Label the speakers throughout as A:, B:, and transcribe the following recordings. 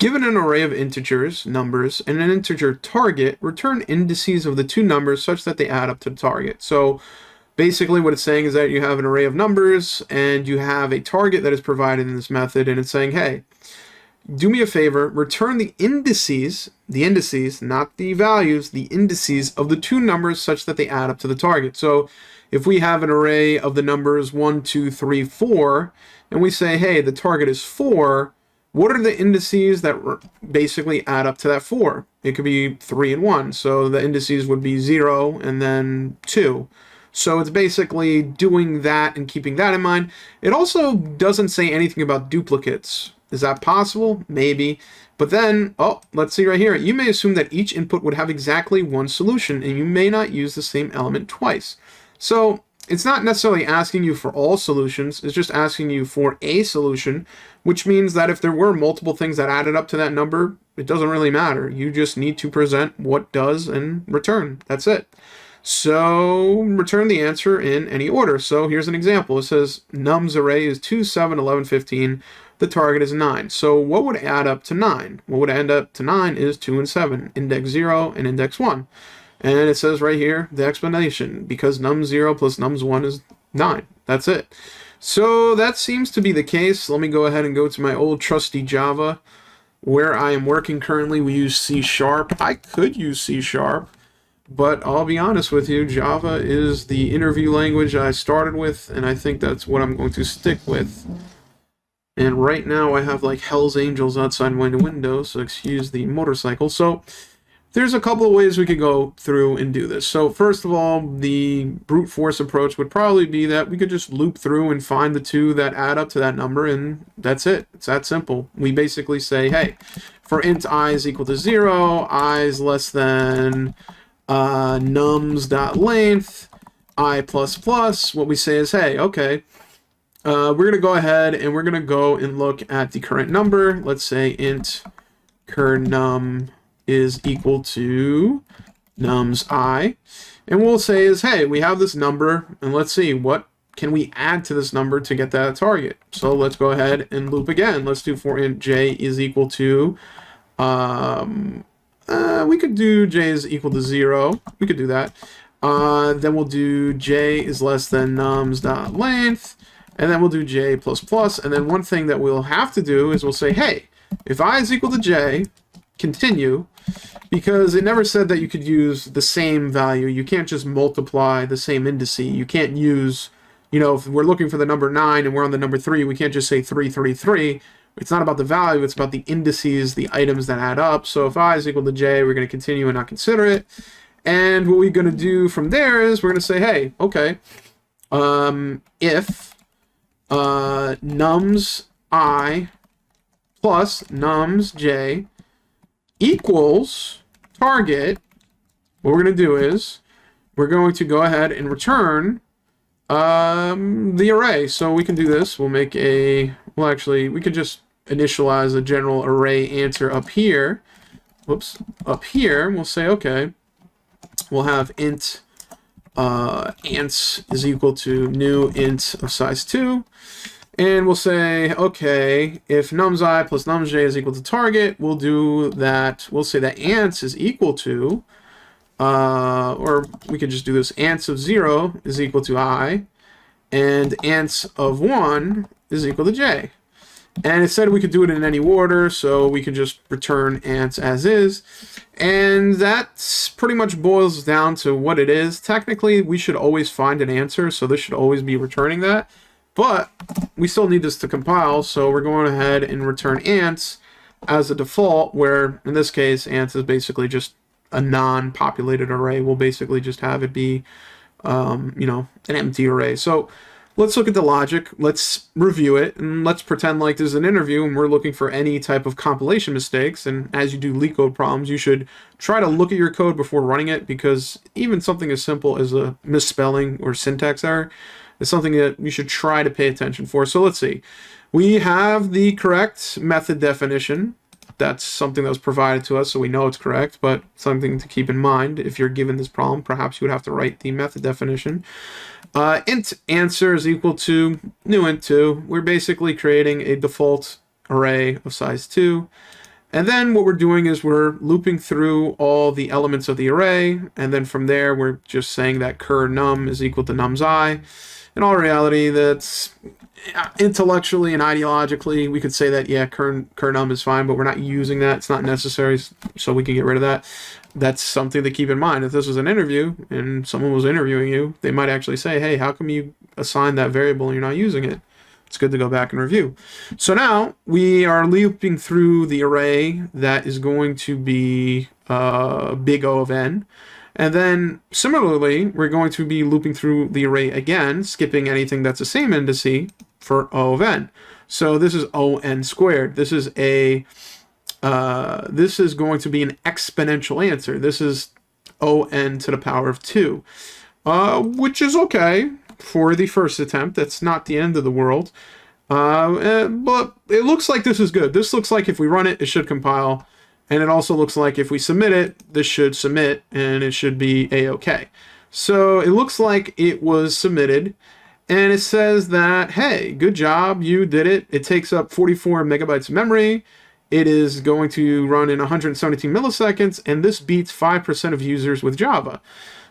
A: Given an array of integers, numbers, and an integer target, return indices of the two numbers such that they add up to the target. So basically what it's saying is that you have an array of numbers and you have a target that is provided in this method, and it's saying, hey, do me a favor, return the indices, not the values, the indices of the two numbers such that they add up to the target. So if we have an array of the numbers 1, 2, 3, 4, and we say, hey, the target is 4, what are the indices that basically add up to that 4? It could be 3 and 1. So the indices would be 0 and then 2. So it's basically doing that and keeping that in mind. It also doesn't say anything about duplicates. Is that possible? Maybe. But then, oh, let's see right here. You may assume that each input would have exactly one solution, and you may not use the same element twice. So it's not necessarily asking you for all solutions. It's just asking you for a solution, which means that if there were multiple things that added up to that number, it doesn't really matter. You just need to present what does and return. That's it. So return the answer in any order. So here's an example. It says nums array is 2, 7, 11, 15. The target is 9. So what would add up to 9? What would end up to 9 is 2 and 7, index 0 and index 1. And it says right here, the explanation, because num 0 plus nums 1 is 9. That's it. So that seems to be the case. Let me go ahead and go to my old trusty Java. Where I am working currently, we use C#. I could use C#, but I'll be honest with you, Java is the interview language I started with, and I think that's what I'm going to stick with. And right now I have like Hell's Angels outside my window, so excuse the motorcycle. So there's a couple of ways we could go through and do this. So first of all, the brute force approach would probably be that we could just loop through and find the two that add up to that number, and that's it. It's that simple. We basically say, hey, for int I is equal to 0, I is less than nums.length, I plus plus. What we say is, hey, okay, we're going to go ahead and we're going to go and look at the current number. Let's say int cur_num is equal to nums I, and we'll say is, hey, we have this number, and let's see what can we add to this number to get that target. So let's go ahead and loop again. Let's do for int j is equal to we could do j is equal to 0. We could do that. Then we'll do j is less than nums.length, and then we'll do j plus plus. And then one thing that we'll have to do is we'll say, hey, if I is equal to j, continue, because it never said that you could use the same value. You can't just multiply the same indice. You can't use, if we're looking for the number 9 and we're on the number 3, we can't just say 3, 3, 3. It's not about the value, it's about the indices, the items that add up. So if I is equal to j, we're going to continue and not consider it. And what we're going to do from there is we're going to say, hey, okay, if nums I plus nums j equals target, what we're going to do is we're going to go ahead and return the array. So we can do this. We'll make we could just initialize a general array answer up here. Whoops, up here. We'll say, okay, we'll have int ants is equal to new int of size 2. And we'll say, okay, if nums I plus nums j is equal to target, we'll do that. We'll say that ants is equal to, or we could just do this, ants of 0 is equal to I, and ants of 1 is equal to j. And it said we could do it in any order, so we could just return ants as is. And that pretty much boils down to what it is. Technically, we should always find an answer, so this should always be returning that. But we still need this to compile, so we're going ahead and return ants as a default, where in this case, ants is basically just a non-populated array. We'll basically just have it be, an empty array. So let's look at the logic, let's review it, and let's pretend like there's an interview and we're looking for any type of compilation mistakes. And as you do LeetCode problems, you should try to look at your code before running it, because even something as simple as a misspelling or syntax error is something that you should try to pay attention for. So let's see. We have the correct method definition. That's something that was provided to us, so we know it's correct, but something to keep in mind if you're given this problem. Perhaps you would have to write the method definition. Int answer is equal to new int 2. We're basically creating a default array of size 2. And then what we're doing is we're looping through all the elements of the array, and then from there we're just saying that cur num is equal to num's I. In all reality, that's intellectually and ideologically, we could say that, yeah, cur num is fine, but we're not using that. It's not necessary, so we can get rid of that. That's something to keep in mind. If this was an interview and someone was interviewing you, they might actually say, hey, how come you assigned that variable and you're not using it? It's good to go back and review. So now we are looping through the array that is going to be big O of n. And then similarly, we're going to be looping through the array again, skipping anything that's the same indice for O of n. So this is O n squared. This is going to be an exponential answer. This is O n to the power of 2, which is okay for the first attempt. That's not the end of the world. But it looks like this is good. This looks like if we run it, it should compile. And it also looks like if we submit it, this should submit, and it should be A-OK. So it looks like it was submitted, and it says that, hey, good job, you did it. It takes up 44 megabytes of memory. It is going to run in 117 milliseconds, and this beats 5% of users with Java.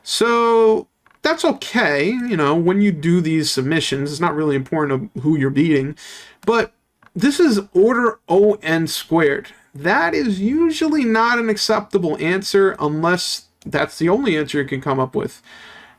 A: So that's okay. You know, when you do these submissions, it's not really important of who you're beating, but this is order O n squared. That is usually not an acceptable answer unless that's the only answer you can come up with.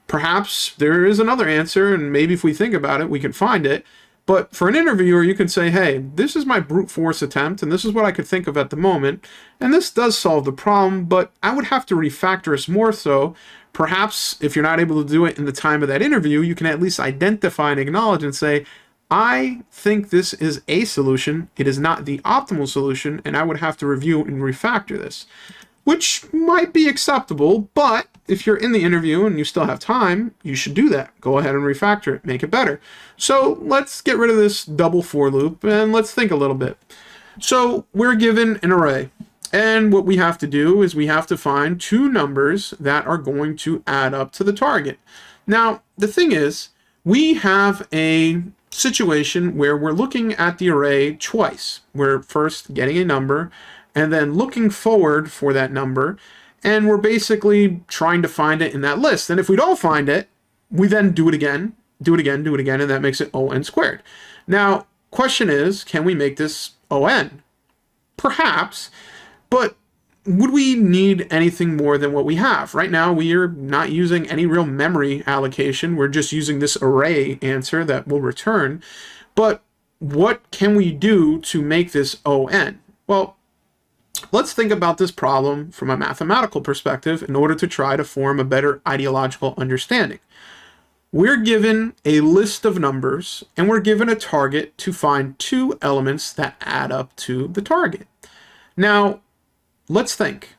A: Perhaps there is another answer, and maybe if we think about it, we can find it. But for an interviewer, you can say, hey, this is my brute force attempt, and this is what I could think of at the moment, and this does solve the problem, but I would have to refactor this more so. Perhaps if you're not able to do it in the time of that interview, you can at least identify and acknowledge and say, I think this is a solution. It is not the optimal solution, and I would have to review and refactor this, which might be acceptable, but if you're in the interview and you still have time, you should do that. Go ahead and refactor it, make it better. So let's get rid of this double for loop, and let's think a little bit. So we're given an array, and what we have to do is we have to find two numbers that are going to add up to the target. Now, the thing is, we have a situation where we're looking at the array twice. We're first getting a number and then looking forward for that number, and we're basically trying to find it in that list. And if we don't find it, we then do it again, and that makes it O n squared. Now, question is, can we make this O n? Perhaps, but would we need anything more than what we have? Right now, we are not using any real memory allocation. We're just using this array answer that will return. But what can we do to make this O n? Well, let's think about this problem from a mathematical perspective in order to try to form a better ideological understanding. We're given a list of numbers, and we're given a target to find two elements that add up to the target. Now, let's think.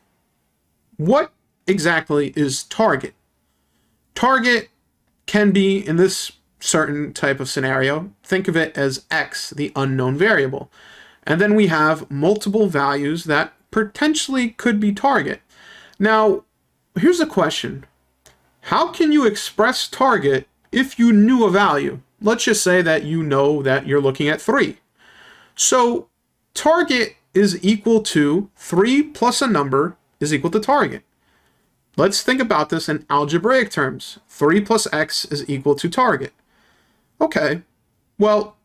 A: What exactly is target? Target can be, in this certain type of scenario, think of it as x, the unknown variable. And then we have multiple values that potentially could be target. Now, here's a question. How can you express target if you knew a value? Let's just say that you know that you're looking at 3. So target is equal to 3 plus a number is equal to target. Let's think about this in algebraic terms. 3 plus x is equal to target. Okay, well,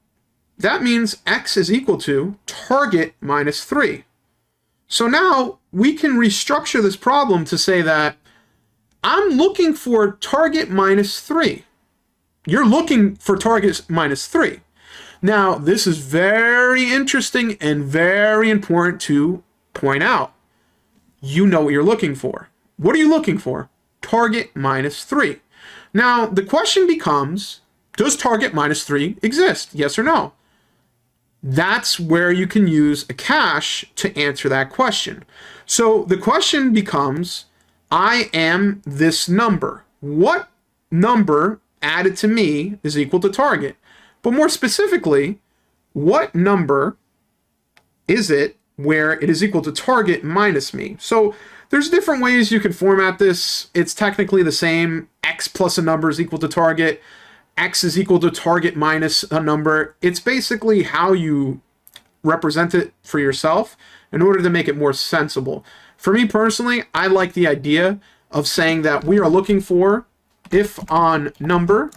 A: that means x is equal to target minus 3. So now we can restructure this problem to say that I'm looking for target minus 3. You're looking for target minus 3. Now, this is very interesting and very important to point out. You know what you're looking for. What are you looking for? Target minus 3. Now, the question becomes, does target minus 3 exist? Yes or no? That's where you can use a cache to answer that question. So the question becomes, I am this number. What number added to me is equal to target? But more specifically, what number is it where it is equal to target minus me? So there's different ways you can format this. It's technically the same. X plus a number is equal to target. X is equal to target minus a number. It's basically how you represent it for yourself. in order to make it more sensible. For me personally, I like the idea of saying that we are looking for if on number,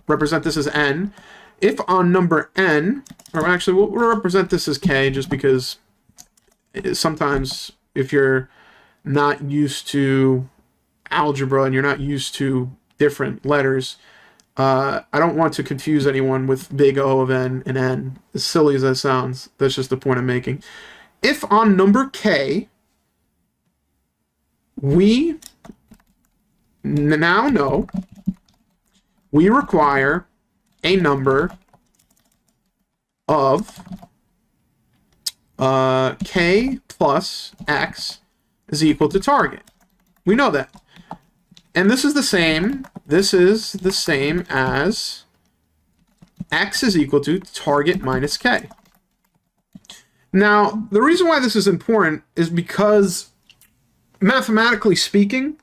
A: represent this as n, if on number n, or actually we'll represent this as k just because sometimes if you're not used to algebra and you're not used to different letters, I don't want to confuse anyone with big O of n and n. As silly as that sounds, that's just the point I'm making. If on number k, we now know we require a number of k plus x is equal to target. We know that. And this is the same as x is equal to target minus k. Now, the reason why this is important is because mathematically speaking,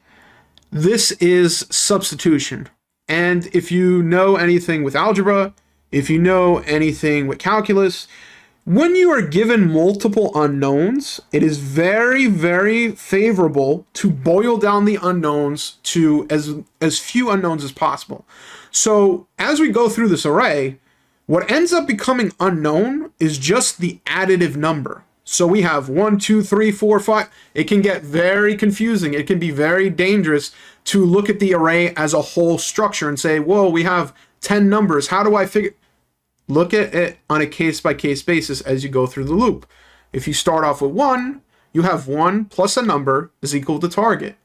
A: this is substitution. And if you know anything with algebra, if you know anything with calculus, when you are given multiple unknowns, it is very, very favorable to boil down the unknowns to as few unknowns as possible. So as we go through this array, what ends up becoming unknown is just the additive number. So we have 1, 2, 3, 4, 5. It can get very confusing. It can be very dangerous to look at the array as a whole structure and say, whoa, we have 10 numbers. How do I figure? Look at it on a case-by-case basis as you go through the loop. If you start off with 1, you have 1 plus a number is equal to target.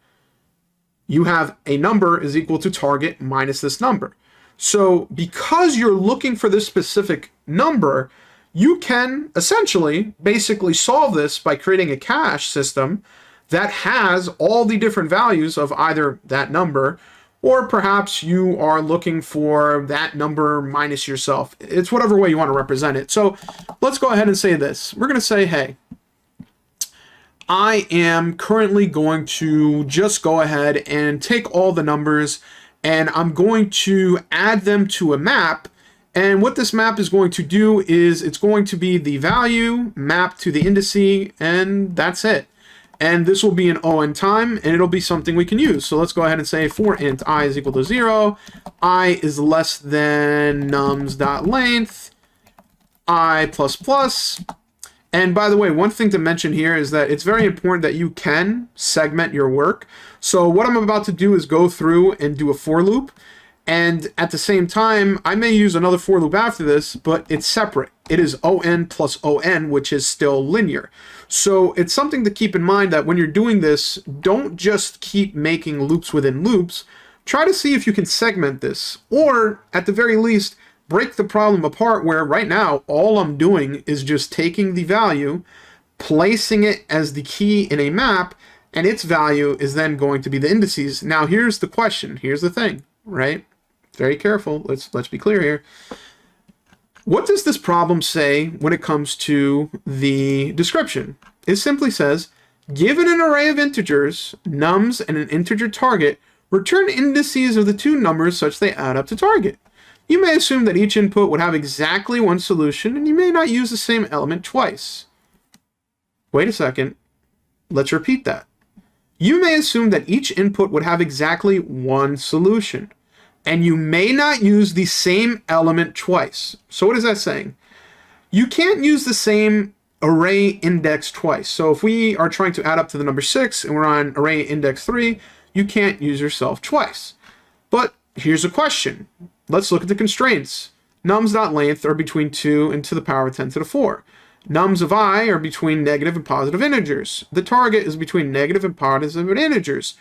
A: You have a number is equal to target minus this number. So because you're looking for this specific number, you can essentially basically solve this by creating a cache system that has all the different values of either that number, or perhaps you are looking for that number minus yourself. It's whatever way you want to represent it. So let's go ahead and say this. We're going to say, hey, I am currently going to just go ahead and take all the numbers and I'm going to add them to a map. And what this map is going to do is it's going to be the value mapped to the indice, and that's it. And this will be an O(n) time, and it'll be something we can use. So let's go ahead and say for int I is equal to 0, I is less than nums.length, I plus plus. And by the way, one thing to mention here is that it's very important that you can segment your work. So what I'm about to do is go through and do a for loop. And at the same time, I may use another for loop after this, but it's separate. It is O(n) plus O(n), which is still linear. So it's something to keep in mind that when you're doing this, don't just keep making loops within loops. Try to see if you can segment this, or at the very least, break the problem apart where right now, all I'm doing is just taking the value, placing it as the key in a map, and its value is then going to be the indices. Now, here's the question. Here's the thing, right? Very careful. Let's be clear here. What does this problem say when it comes to the description? It simply says, given an array of integers, nums, and an integer target, return indices of the two numbers such they add up to target. You may assume that each input would have exactly one solution, and you may not use the same element twice. Wait a second. Let's repeat that. You may assume that each input would have exactly one solution, and you may not use the same element twice. So what is that saying? You can't use the same array index twice. So if we are trying to add up to the number 6 and we're on array index 3, you can't use yourself twice. But here's a question. Let's look at the constraints. Nums.length are between 2 and to the power of 10 to the 4. Nums of I are between negative and positive integers. The target is between negative and positive integers.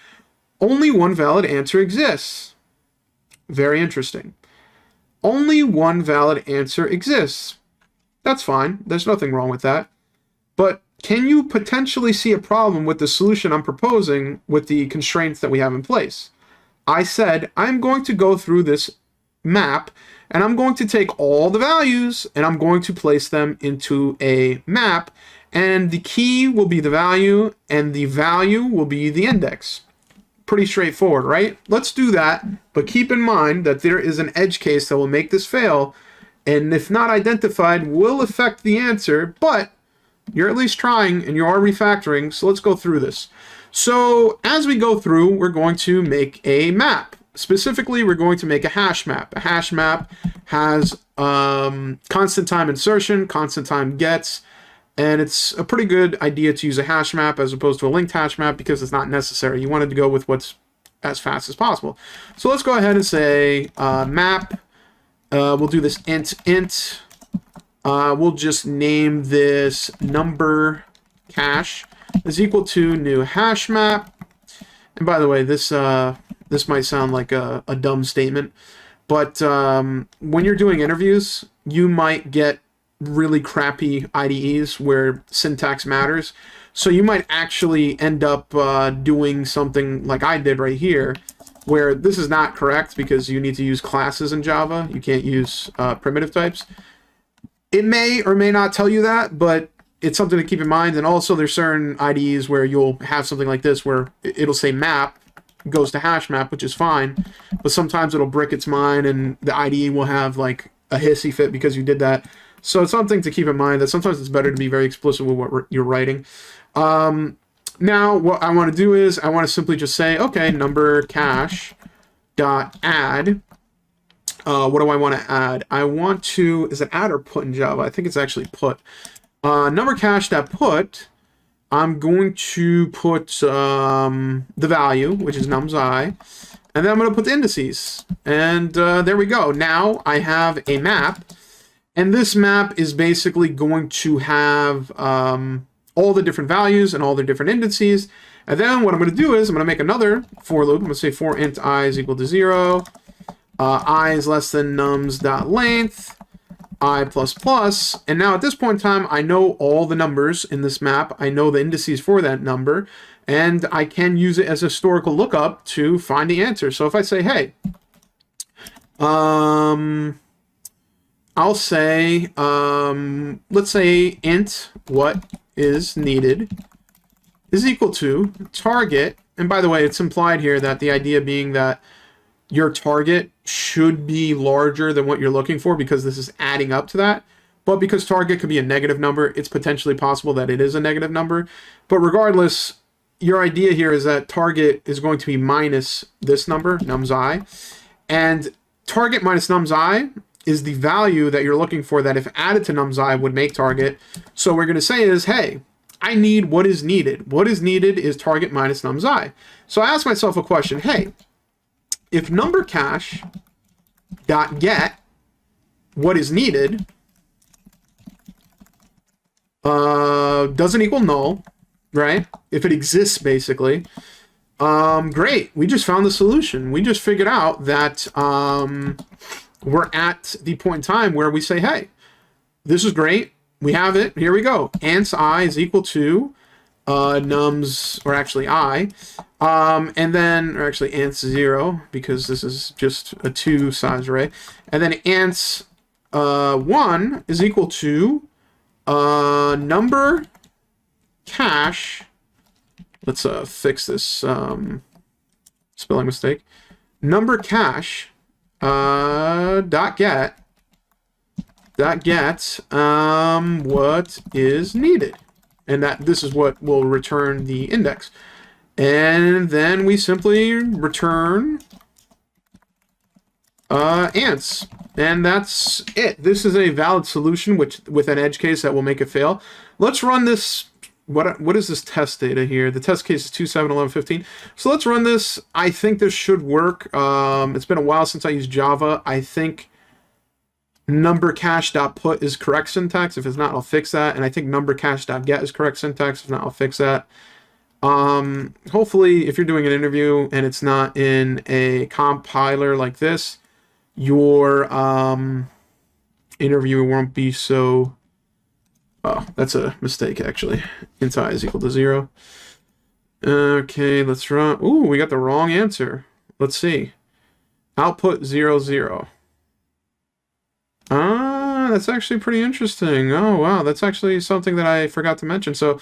A: Only one valid answer exists. Very interesting. Only one valid answer exists. That's fine. There's nothing wrong with that. But can you potentially see a problem with the solution I'm proposing with the constraints that we have in place? I said I'm going to go through this map and I'm going to take all the values and I'm going to place them into a map, and the key will be the value and the value will be the index. Pretty straightforward, right? Let's do that, but keep in mind that there is an edge case that will make this fail, and if not identified, will affect the answer, but You're at least trying, and you are refactoring, so let's go through this. So as we go through, we're going to make a map. Specifically, we're going to make a hash map. A hash map has constant time insertion, constant time gets, and it's a pretty good idea to use a hash map as opposed to a linked hash map because it's not necessary. You wanted to go with what's as fast as possible. So let's go ahead and say map. We'll do this int. We'll just name this number cache is equal to new hash map. And by the way, this might sound like a dumb statement, but when you're doing interviews, you might get really crappy IDEs where syntax matters. So you might actually end up doing something like I did right here, where this is not correct because you need to use classes in Java. You can't use primitive types. It may or may not tell you that, but it's something to keep in mind. And also there's certain IDEs where you'll have something like this where it'll say map goes to hash map, which is fine, but sometimes it'll brick its mind and the IDE will have like a hissy fit because you did that. So it's something to keep in mind that sometimes it's better to be very explicit with what you're writing. Now what I want to do is I want to simply just say, okay, number cache dot add. What do I want to add? I want to, is it add or put in Java? I think it's actually put. Number cache dot put. I'm going to put the value, which is nums I, and then I'm going to put the indices. And there we go. Now I have a map, and this map is basically going to have all the different values and all the different indices. And then what I'm going to do is I'm going to make another for loop. I'm going to say for int I is equal to 0, I is less than nums.length, I plus plus, and now at this point in time, I know all the numbers in this map. I know the indices for that number, and I can use it as a historical lookup to find the answer. So if I say, hey, I'll say, let's say int what is needed is equal to target, and by the way, it's implied here that the idea being that your target should be larger than what you're looking for because this is adding up to that. But because target could be a negative number, it's potentially possible that it is a negative number. But regardless, your idea here is that target is going to be minus this number, nums I. And target minus nums I is the value that you're looking for that if added to nums I would make target. So what we're going to say is, hey, I need what is needed. What is needed is target minus nums I. So I ask myself a question, hey, if number cache dot get what is needed doesn't equal null, right? If it exists, basically, great. We just found the solution. We just figured out that we're at the point in time where we say, hey, this is great. We have it. Here we go. Ants I is equal to nums, or actually I, and then, or actually ants 0, because this is just a 2 size array, and then ants 1 is equal to number cache, let's fix this spelling mistake, number cache dot get what is needed. And that this is what will return the index. And then we simply return ants. And that's it. This is a valid solution with an edge case that will make it fail. Let's run this. What is this test data here? The test case is 271115. So let's run this. I think this should work. It's been a while since I used Java. I think number cache.put is correct syntax. If it's not, I'll fix that. And I think number cache.get is correct syntax. If not, I'll fix that. Hopefully, if you're doing an interview and it's not in a compiler like this, your interview won't be so... Oh, that's a mistake, actually. Int I is equal to 0. Okay, let's run... Ooh, we got the wrong answer. Let's see. Output 0, 0. That's actually pretty interesting. Oh, wow. That's actually something that I forgot to mention. So,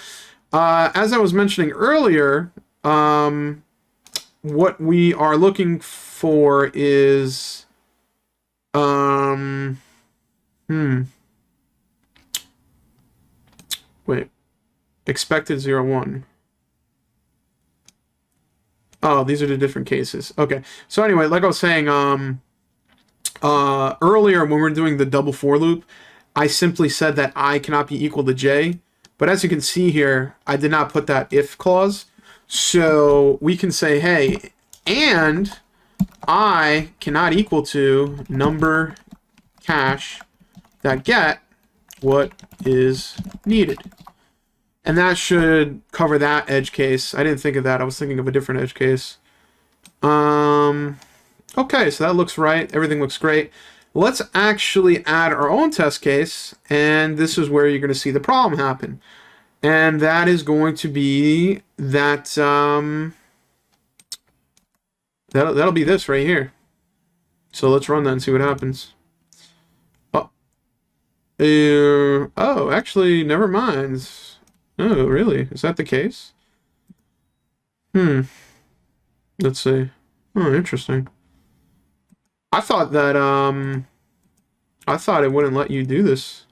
A: as I was mentioning earlier, what we are looking for is, what wait, expected 0, 1. Oh, these are the different cases. Okay. So anyway, like I was saying, earlier when we were doing the double for loop, I simply said that I cannot be equal to j. But as you can see here, I did not put that if clause. So we can say, hey, and I cannot equal to number cache that get what is needed. And that should cover that edge case. I didn't think of that. I was thinking of a different edge case. Okay, so that looks right. Everything looks great. Let's actually add our own test case, and this is where you're going to see the problem happen. And that is going to be that that'll be this right here. So let's run that and see what happens. Oh, actually, never mind. Oh, really? Is that the case? Let's see. Oh, interesting. I thought that I thought it wouldn't let you do this.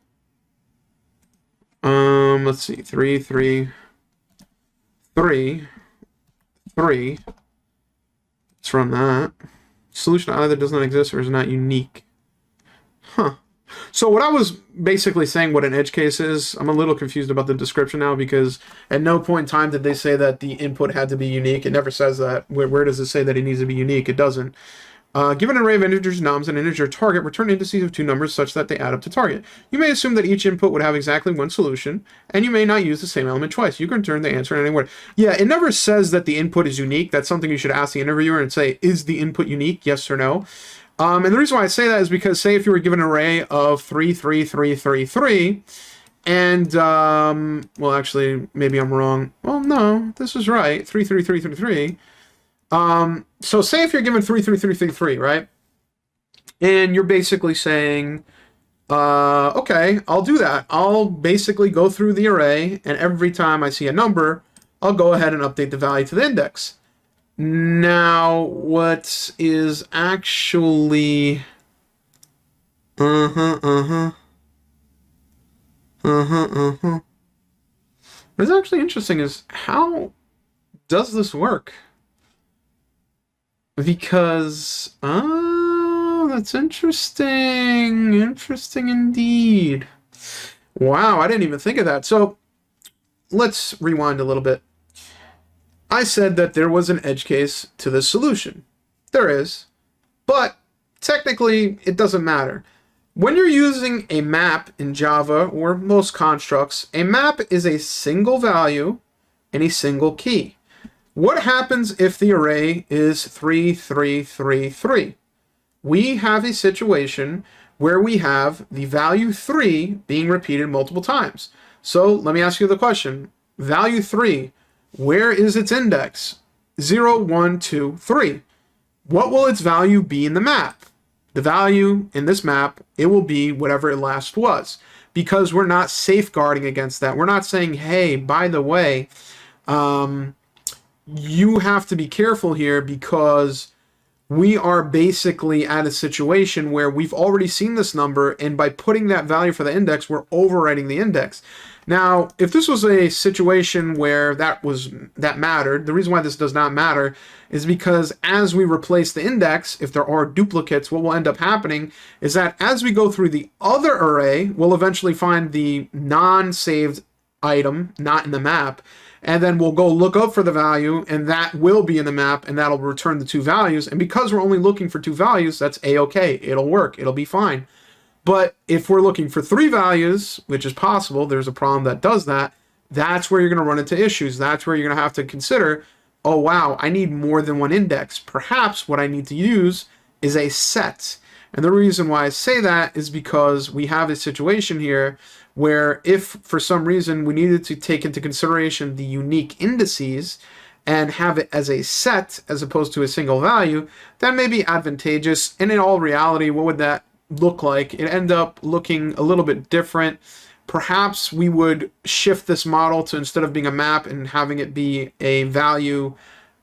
A: Let's see. 3, 3, 3, 3. Let's run that. Solution either does not exist or is not unique. Huh. So what I was basically saying what an edge case is, I'm a little confused about the description now because at no point in time did they say that the input had to be unique. It never says that. Where does it say that it needs to be unique? It doesn't. Given an array of integers, nums, and an integer target, return indices of two numbers such that they add up to target. You may assume that each input would have exactly one solution, and you may not use the same element twice. You can return the answer in any word. Yeah, it never says that the input is unique. That's something you should ask the interviewer and say, is the input unique, yes or no? And the reason why I say that is because, say, if you were given an array of 3, 3, 3, 3, 3, and, well, actually, maybe I'm wrong. Well, no, this is right. 3, 3, 3, 3, 3. So say if you're given 3, 3, 3, 3, 3, right? And you're basically saying, okay, I'll do that. I'll basically go through the array, and every time I see a number, I'll go ahead and update the value to the index. Now, what is actually... What's actually interesting is how does this work? Because, oh, that's interesting. Interesting indeed. Wow, I didn't even think of that. So let's rewind a little bit. I said that there was an edge case to this solution. There is, but technically it doesn't matter. When you're using a map in Java or most constructs, a map is a single value and a single key. What happens if the array is 3, 3, 3, 3? We have a situation where we have the value 3 being repeated multiple times. So let me ask you the question. Value 3, where is its index? 0, 1, 2, 3. What will its value be in the map? The value in this map, it will be whatever it last was. Because we're not safeguarding against that. We're not saying, hey, by the way, you have to be careful here because we are basically at a situation where we've already seen this number, and by putting that value for the index, we're overwriting the index. Now, if this was a situation where that mattered, the reason why this does not matter is because as we replace the index, if there are duplicates, what will end up happening is that as we go through the other array, we'll eventually find the non-saved item not in the map, and then we'll go look up for the value, and that will be in the map, and that'll return the two values. And because we're only looking for two values, that's a-okay. It'll work. It'll be fine. But if we're looking for 3 values, which is possible, there's a problem that does that, that's where you're going to run into issues. That's where you're going to have to consider, oh, wow, I need more than one index. Perhaps what I need to use is a set. And the reason why I say that is because we have a situation here where if for some reason we needed to take into consideration the unique indices and have it as a set as opposed to a single value, that may be advantageous. And in all reality, what would that look like? It end up looking a little bit different. Perhaps we would shift this model to, instead of being a map and having it be a value,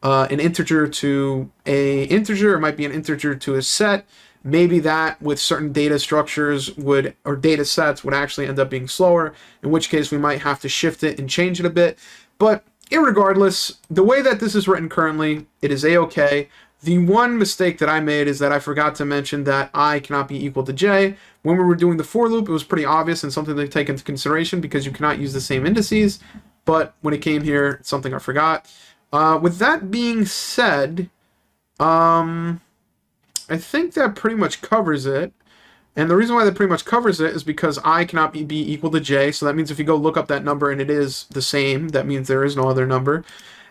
A: an integer to a integer, it might be an integer to a set. maybe that with certain data structures or data sets would actually end up being slower, in which case we might have to shift it and change it a bit. But irregardless, the way that this is written currently, it is a-okay. The one mistake that I made is that I forgot to mention that I cannot be equal to j. When we were doing the for loop, it was pretty obvious and something to take into consideration because you cannot use the same indices. But when it came here, it's something I forgot. With that being said, I think that pretty much covers it. And the reason why that pretty much covers it is because I cannot be equal to j. So that means if you go look up that number and it is the same, that means there is no other number.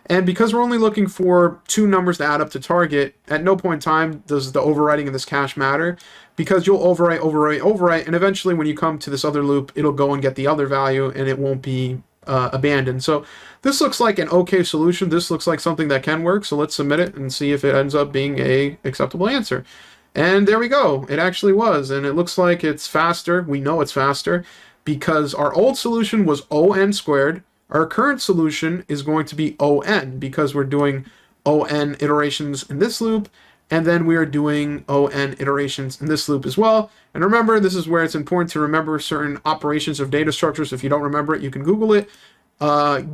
A: And because we're only looking for two numbers to add up to target, at no point in time does the overwriting of this cache matter, because you'll overwrite, and eventually when you come to this other loop, it'll go and get the other value, and it won't be abandoned. So this looks like an okay solution. This looks like something that can work, so let's submit it and see if it ends up being a acceptable answer. And there we go. It actually was, and it looks like it's faster. We know it's faster because our old solution was on squared. Our current solution is going to be on because we're doing on iterations in this loop, and then we are doing on iterations in this loop as well. And remember, this is where it's important to remember certain operations of data structures. If you don't remember it, you can Google it.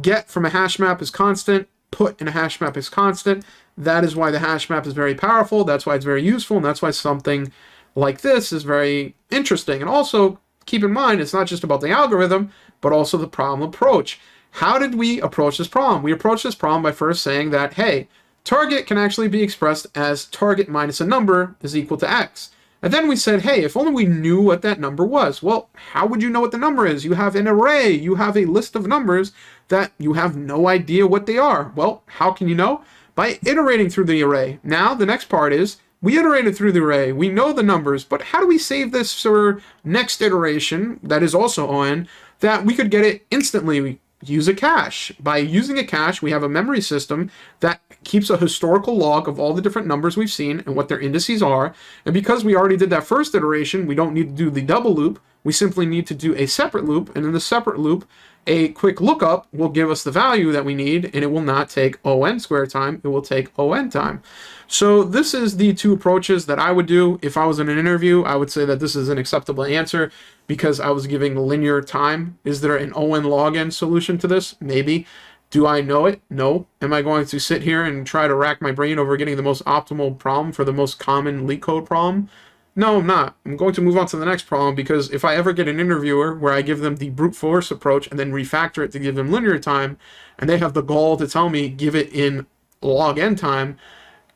A: Get from a hash map is constant. Put in a hash map is constant. That is why the hash map is very powerful. That's why it's very useful, and that's why something like this is very interesting. And also, keep in mind, it's not just about the algorithm, but also the problem approach. How did we approach this problem? We approached this problem by first saying that, hey, target can actually be expressed as target minus a number is equal to x. And then we said, hey, if only we knew what that number was. Well, how would you know what the number is? You have an array. You have a list of numbers that you have no idea what they are. Well, how can you know? By iterating through the array. Now, the next part is, we iterated through the array. We know the numbers, but how do we save this for next iteration that is also on, that we could get it instantly? Use a cache. By using a cache, we have a memory system that keeps a historical log of all the different numbers we've seen and what their indices are. And because we already did that first iteration, we don't need to do the double loop. We simply need to do a separate loop. And in the separate loop, a quick lookup will give us the value that we need, and it will not take on square time. It will take on time. So this is the two approaches that I would do. If I was in an interview, I would say that this is an acceptable answer because I was giving linear time. Is there an on log n solution to this? Maybe. Do I know it? No. Am I going to sit here and try to rack my brain over getting the most optimal problem for the most common LeetCode problem? No, I'm not. I'm going to move on to the next problem because if I ever get an interviewer where I give them the brute force approach and then refactor it to give them linear time, and they have the gall to tell me give it in log n time,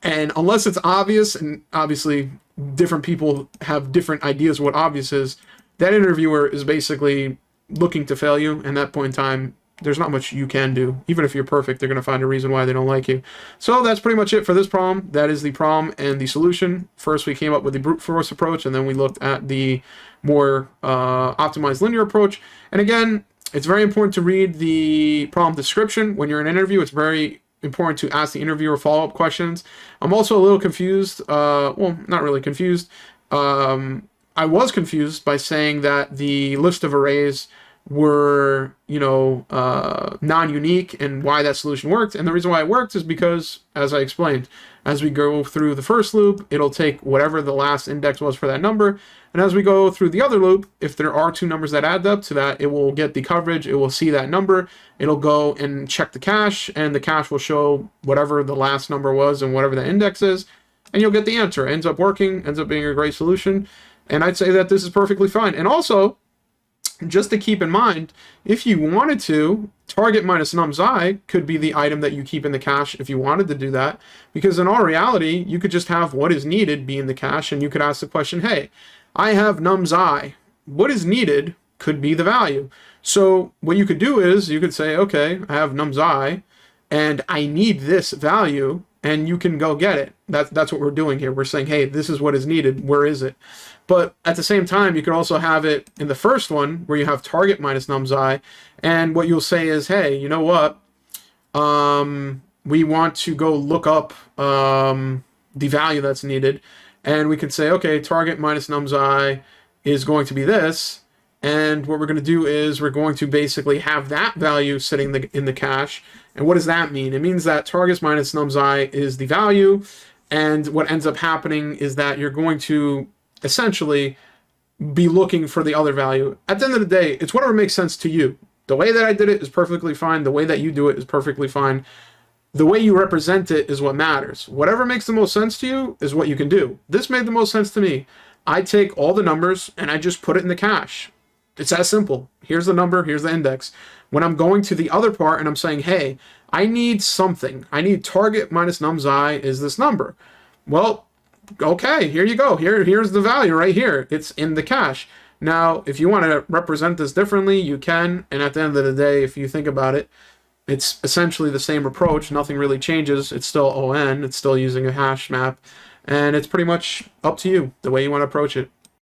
A: and unless it's obvious, and obviously different people have different ideas of what obvious is, that interviewer is basically looking to fail you, and at that point in time, there's not much you can do. Even if you're perfect, they're going to find a reason why they don't like you. So that's pretty much it for this problem. That is the problem and the solution. First, we came up with the brute force approach, and then we looked at the more optimized linear approach. And again, it's very important to read the problem description. When you're in an interview, it's very important to ask the interviewer follow-up questions. I'm also a little confused. Well, not really confused. I was confused by saying that the list of arrays were, non-unique and why that solution worked. And the reason why it worked is because, as I explained, as we go through the first loop, it'll take whatever the last index was for that number. And as we go through the other loop, if there are two numbers that add up to that, it will get the coverage. It will see that number. It'll go and check the cache, and the cache will show whatever the last number was and whatever the index is. And you'll get the answer. It ends up working, ends up being a great solution. And I'd say that this is perfectly fine. And also, just to keep in mind, if you wanted to, target minus nums I could be the item that you keep in the cache if you wanted to do that. Because in all reality, you could just have what is needed be in the cache, and you could ask the question, hey, I have nums I. What is needed could be the value. So what you could do is you could say, okay, I have nums I, and I need this value, and you can go get it. That's what we're doing here. We're saying, hey, this is what is needed. Where is it? But at the same time, you could also have it in the first one where you have target minus nums I, and what you'll say is, hey, you know what? We want to go look up the value that's needed, and we can say, okay, target minus nums I is going to be this, and what we're going to do is we're going to basically have that value sitting in the cache. And what does that mean? It means that target minus nums I is the value, and what ends up happening is that you're going to essentially be looking for the other value. At the end of the day, it's whatever makes sense to you. The way that I did it is perfectly fine. The way that you do it is perfectly fine. The way you represent it is what matters. Whatever makes the most sense to you is what you can do. This made the most sense to me. I take all the numbers and I just put it in the cache. It's that simple. Here's the number, here's the index. When I'm going to the other part and I'm saying, hey, I need something. I need target minus nums I is this number. Well, okay, here you go. Here's the value right here. It's in the cache. Now, if you want to represent this differently, you can. And at the end of the day, if you think about it, it's essentially the same approach. Nothing really changes. It's still ON. It's still using a hash map. And it's pretty much up to you, the way you want to approach it.